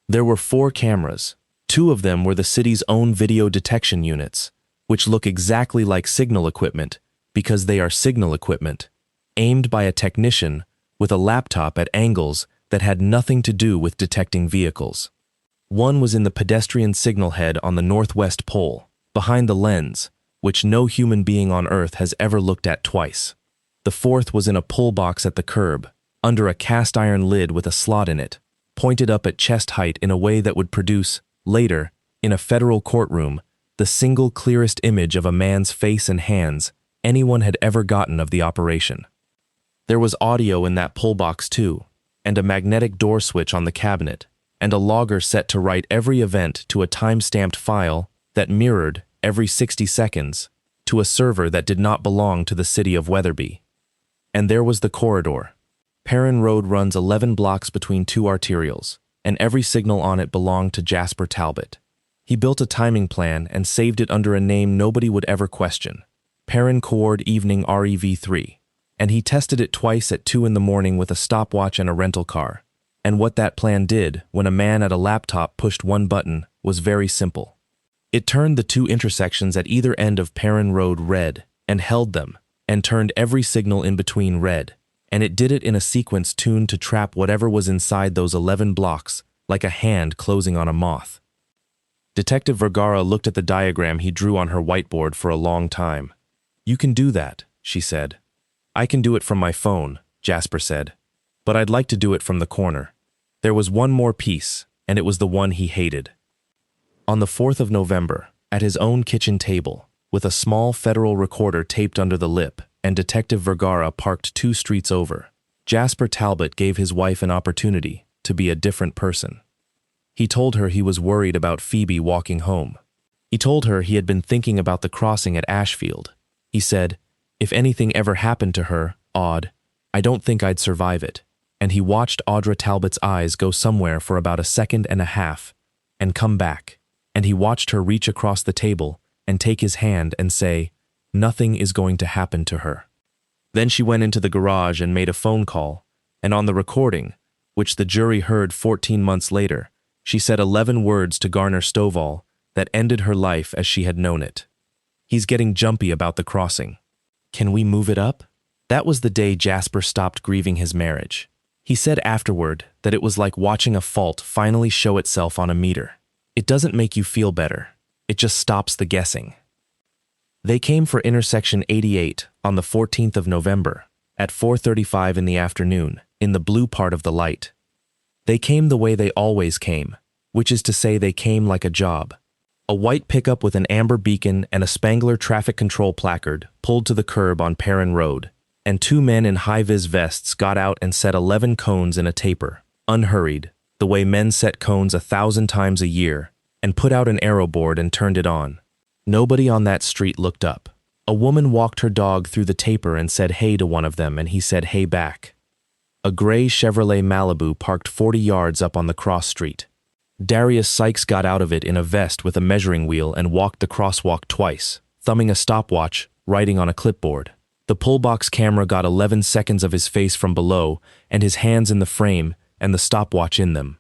There were 4 cameras. 2 of them were the city's own video detection units, which look exactly like signal equipment because they are signal equipment, aimed by a technician with a laptop at angles that had nothing to do with detecting vehicles. One was in the pedestrian signal head on the northwest pole, behind the lens, which no human being on Earth has ever looked at twice. The 4th was in a pull box at the curb, under a cast iron lid with a slot in it, pointed up at chest height in a way that would produce, later, in a federal courtroom, the single clearest image of a man's face and hands anyone had ever gotten of the operation. There was audio in that pull box too, and a magnetic door switch on the cabinet, and a logger set to write every event to a time-stamped file that mirrored, every 60 seconds, to a server that did not belong to the city of Wetherby. And there was the corridor. Perrin Road runs 11 blocks between 2 arterials, and every signal on it belonged to Jasper Talbot. He built a timing plan and saved it under a name nobody would ever question, Perrin Coord Evening REV3, and he tested it twice at 2 in the morning with a stopwatch and a rental car. And what that plan did, when a man at a laptop pushed one button, was very simple. It turned the 2 intersections at either end of Perrin Road red, and held them, and turned every signal in between red, and it did it in a sequence tuned to trap whatever was inside those 11 blocks, like a hand closing on a moth. Detective Vergara looked at the diagram he drew on her whiteboard for a long time. "You can do that," she said. "I can do it from my phone," Jasper said. "But I'd like to do it from the corner." There was one more piece, and it was the one he hated. On the 4th of November, at his own kitchen table, with a small federal recorder taped under the lip, and Detective Vergara parked 2 streets over, Jasper Talbot gave his wife an opportunity to be a different person. He told her he was worried about Phoebe walking home. He told her he had been thinking about the crossing at Ashfield. He said, "If anything ever happened to her, Aud, I don't think I'd survive it." And he watched Audra Talbot's eyes go somewhere for about a second and a half, and come back, and he watched her reach across the table and take his hand and say, "Nothing is going to happen to her." Then she went into the garage and made a phone call, and on the recording, which the jury heard 14 months later, she said 11 words to Garner Stovall that ended her life as she had known it. He's getting jumpy about the crossing. Can we move it up? That was the day Jasper stopped grieving his marriage. He said afterward that it was like watching a fault finally show itself on a meter. It doesn't make you feel better. It just stops the guessing. They came for intersection 88 on the 14th of November at 4:35 in the afternoon in the blue part of the light. They came the way they always came, which is to say they came like a job. A white pickup with an amber beacon and a Spangler traffic control placard pulled to the curb on Perrin Road, and two men in high-vis vests got out and set 11 cones in a taper, unhurried, the way men set cones 1,000 times a year, and put out an arrow board and turned it on. Nobody on that street looked up. A woman walked her dog through the taper and said hey to one of them, and he said hey back. A gray Chevrolet Malibu parked 40 yards up on the cross street. Darius Sykes got out of it in a vest with a measuring wheel and walked the crosswalk twice, thumbing a stopwatch, writing on a clipboard. The pullbox camera got 11 seconds of his face from below and his hands in the frame and the stopwatch in them.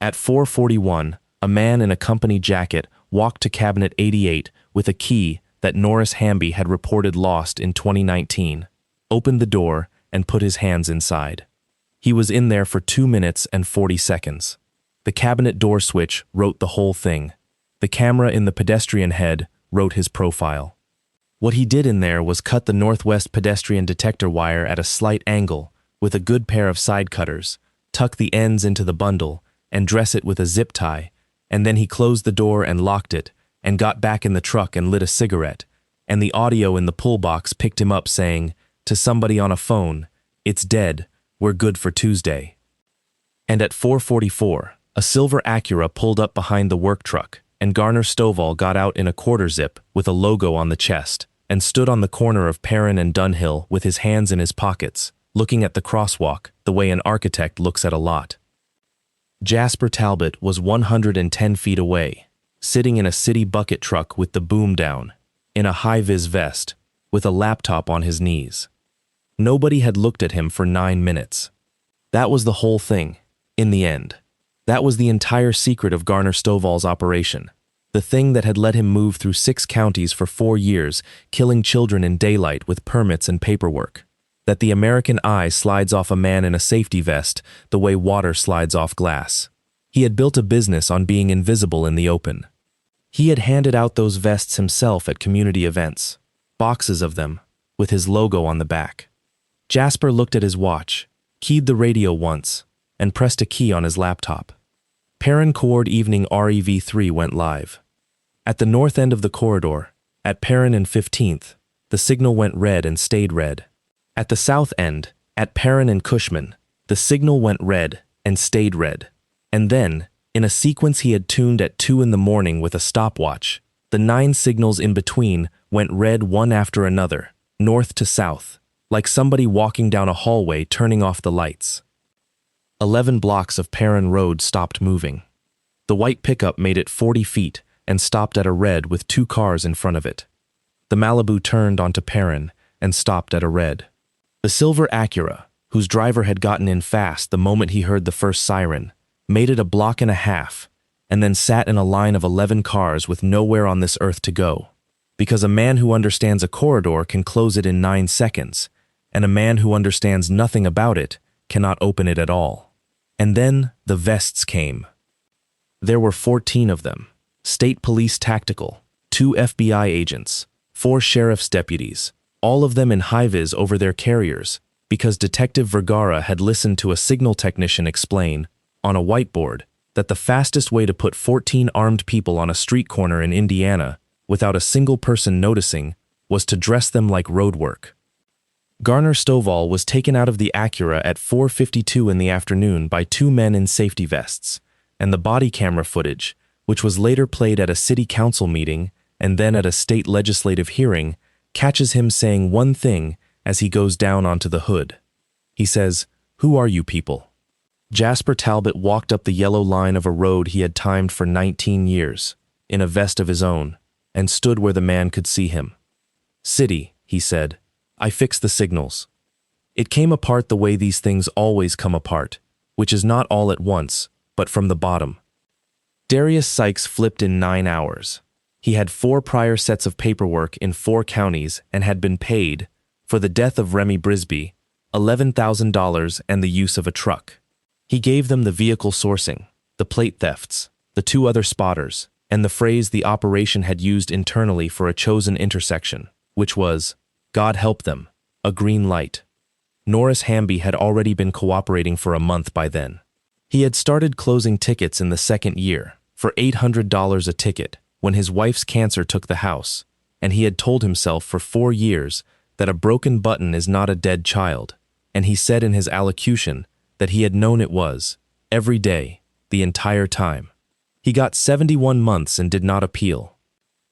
At 4:41, a man in a company jacket walked to cabinet 88 with a key that Norris Hamby had reported lost in 2019, opened the door, and put his hands inside. He was in there for 2 minutes and 40 seconds. The cabinet door switch wrote the whole thing. The camera in the pedestrian head wrote his profile. What he did in there was cut the northwest pedestrian detector wire at a slight angle with a good pair of side cutters, tuck the ends into the bundle, and dress it with a zip tie, and then he closed the door and locked it, and got back in the truck and lit a cigarette, and the audio in the pull box picked him up saying, to somebody on a phone, "It's dead, we're good for Tuesday." And at 4:44, a silver Acura pulled up behind the work truck, and Garner Stovall got out in a quarter zip with a logo on the chest, and stood on the corner of Perrin and Dunhill with his hands in his pockets, looking at the crosswalk the way an architect looks at a lot. Jasper Talbot was 110 feet away, sitting in a city bucket truck with the boom down, in a high-vis vest, with a laptop on his knees. Nobody had looked at him for 9 minutes. That was the whole thing, in the end. That was the entire secret of Garner Stovall's operation, the thing that had let him move through 6 counties for 4 years, killing children in daylight with permits and paperwork. That the American eye slides off a man in a safety vest the way water slides off glass. He had built a business on being invisible in the open. He had handed out those vests himself at community events, boxes of them, with his logo on the back. Jasper looked at his watch, keyed the radio once, and pressed a key on his laptop. Perrin Coord Evening REV3 went live. At the north end of the corridor, at Perrin and 15th, the signal went red and stayed red. At the south end, at Perrin and Cushman, the signal went red and stayed red. And then, in a sequence he had tuned at 2 in the morning with a stopwatch, the 9 signals in between went red one after another, north to south, like somebody walking down a hallway turning off the lights. 11 blocks of Perrin Road stopped moving. The white pickup made it 40 feet and stopped at a red with 2 cars in front of it. The Malibu turned onto Perrin and stopped at a red. The silver Acura, whose driver had gotten in fast the moment he heard the first siren, made it a block and a half, and then sat in a line of 11 cars with nowhere on this earth to go, because a man who understands a corridor can close it in 9 seconds, and a man who understands nothing about it cannot open it at all. And then the vests came. There were 14 of them, state police tactical, 2 FBI agents, 4 sheriff's deputies, all of them in high-vis over their carriers, because Detective Vergara had listened to a signal technician explain, on a whiteboard, that the fastest way to put 14 armed people on a street corner in Indiana, without a single person noticing, was to dress them like road work. Garner Stovall was taken out of the Acura at 4:52 in the afternoon by 2 men in safety vests, and the body camera footage, which was later played at a city council meeting and then at a state legislative hearing, catches him saying one thing as he goes down onto the hood. He says, "Who are you people?" Jasper Talbot walked up the yellow line of a road he had timed for 19 years, in a vest of his own, and stood where the man could see him. "City," he said, "I fixed the signals." It came apart the way these things always come apart, which is not all at once, but from the bottom. Darius Sykes flipped in 9 hours. He had 4 prior sets of paperwork in 4 counties and had been paid, for the death of Remy Brisby, $11,000 and the use of a truck. He gave them the vehicle sourcing, the plate thefts, the 2 other spotters, and the phrase the operation had used internally for a chosen intersection, which was, "God help them, a green light." Norris Hamby had already been cooperating for a month by then. He had started closing tickets in the 2nd year, for $800 a ticket, when his wife's cancer took the house, and he had told himself for 4 years that a broken button is not a dead child, and he said in his allocution that he had known it was, every day, the entire time. He got 71 months and did not appeal.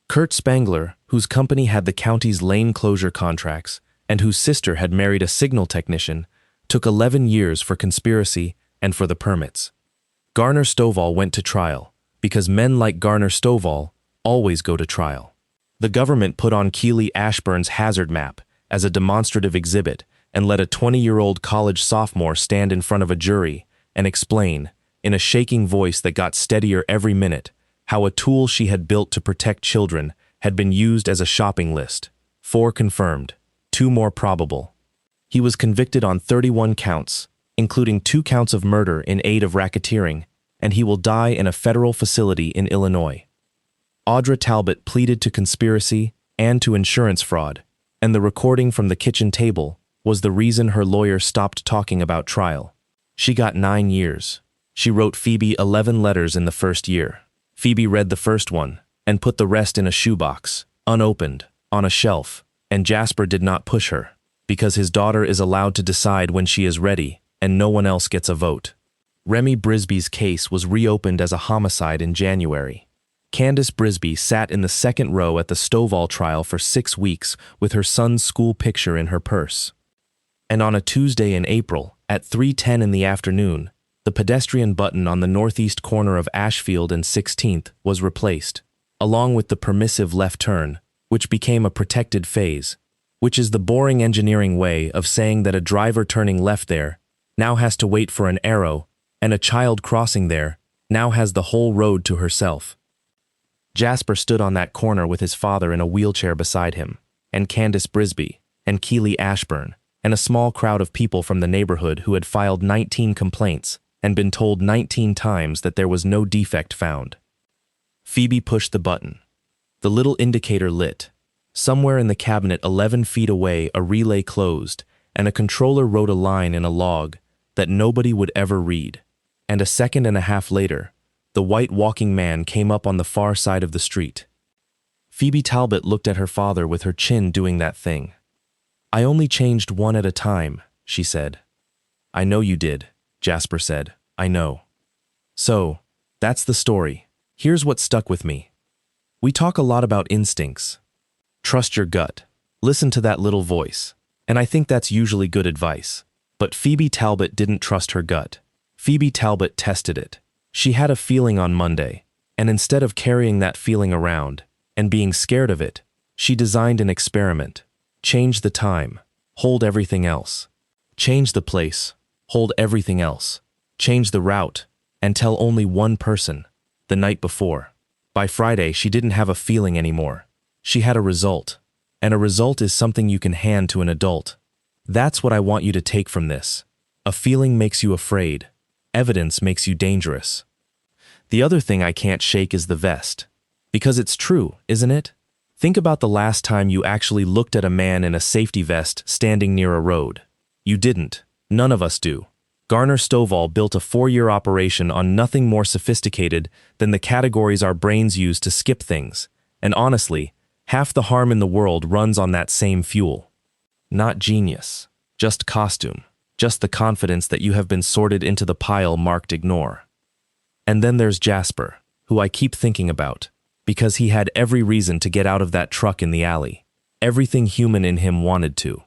Kurt Spangler, whose company had the county's lane closure contracts and whose sister had married a signal technician, took 11 years for conspiracy and for the permits. Garner Stovall went to trial, because men like Garner Stovall always go to trial. The government put on Keely Ashburn's hazard map as a demonstrative exhibit and let a 20-year-old college sophomore stand in front of a jury and explain, in a shaking voice that got steadier every minute, how a tool she had built to protect children had been used as a shopping list. 4 confirmed, 2 more probable. He was convicted on 31 counts, including 2 counts of murder in aid of racketeering, and he will die in a federal facility in Illinois. Audra Talbot pleaded to conspiracy and to insurance fraud, and the recording from the kitchen table was the reason her lawyer stopped talking about trial. She got 9 years. She wrote Phoebe 11 letters in the 1st year. Phoebe read the first one and put the rest in a shoebox, unopened, on a shelf, and Jasper did not push her, because his daughter is allowed to decide when she is ready and no one else gets a vote. Remy Brisby's case was reopened as a homicide in January. Candace Brisby sat in the 2nd row at the Stovall trial for 6 weeks with her son's school picture in her purse. And on a Tuesday in April, at 3:10 in the afternoon, the pedestrian button on the northeast corner of Ashfield and 16th was replaced, along with the permissive left turn, which became a protected phase, which is the boring engineering way of saying that a driver turning left there now has to wait for an arrow, and a child crossing there now has the whole road to herself. Jasper stood on that corner with his father in a wheelchair beside him, and Candace Brisby, and Keely Ashburn, and a small crowd of people from the neighborhood who had filed 19 complaints and been told 19 times that there was no defect found. Phoebe pushed the button. The little indicator lit. Somewhere in the cabinet 11 feet away a relay closed, and a controller wrote a line in a log that nobody would ever read. And a 2.5 later, the white walking man came up on the far side of the street. Phoebe Talbot looked at her father with her chin doing that thing. "I only changed one at a time," she said. "I know you did," Jasper said. "I know." "So, that's the story. Here's what stuck with me. We talk a lot about instincts. Trust your gut. Listen to that little voice. And I think that's usually good advice. But Phoebe Talbot didn't trust her gut. Phoebe Talbot tested it. She had a feeling on Monday, and instead of carrying that feeling around and being scared of it, she designed an experiment. Change the time, hold everything else. Change the place, hold everything else. Change the route, and tell only one person, the night before. By Friday, she didn't have a feeling anymore. She had a result, and a result is something you can hand to an adult. That's what I want you to take from this. A feeling makes you afraid. Evidence makes you dangerous. The other thing I can't shake is the vest. Because it's true, isn't it? Think about the last time you actually looked at a man in a safety vest standing near a road. You didn't. None of us do. Garner Stovall built a 4-year operation on nothing more sophisticated than the categories our brains use to skip things. And honestly, half the harm in the world runs on that same fuel. Not genius. Just costume. Just the confidence that you have been sorted into the pile marked ignore. And then there's Jasper, who I keep thinking about, because he had every reason to get out of that truck in the alley. Everything human in him wanted to.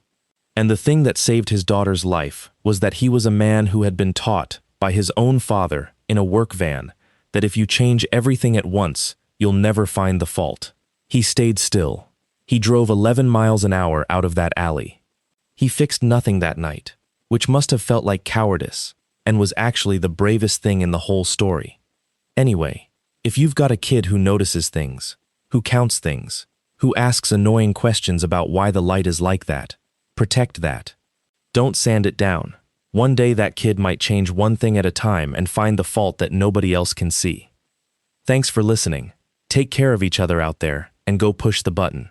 And the thing that saved his daughter's life was that he was a man who had been taught by his own father in a work van that if you change everything at once, you'll never find the fault. He stayed still. He drove 11 miles an hour out of that alley. He fixed nothing that night, which must have felt like cowardice, and was actually the bravest thing in the whole story. Anyway, if you've got a kid who notices things, who counts things, who asks annoying questions about why the light is like that. Protect that. Don't sand it down. One day that kid might change one thing at a time and find the fault that nobody else can see. Thanks for listening. Take care of each other out there and go push the button.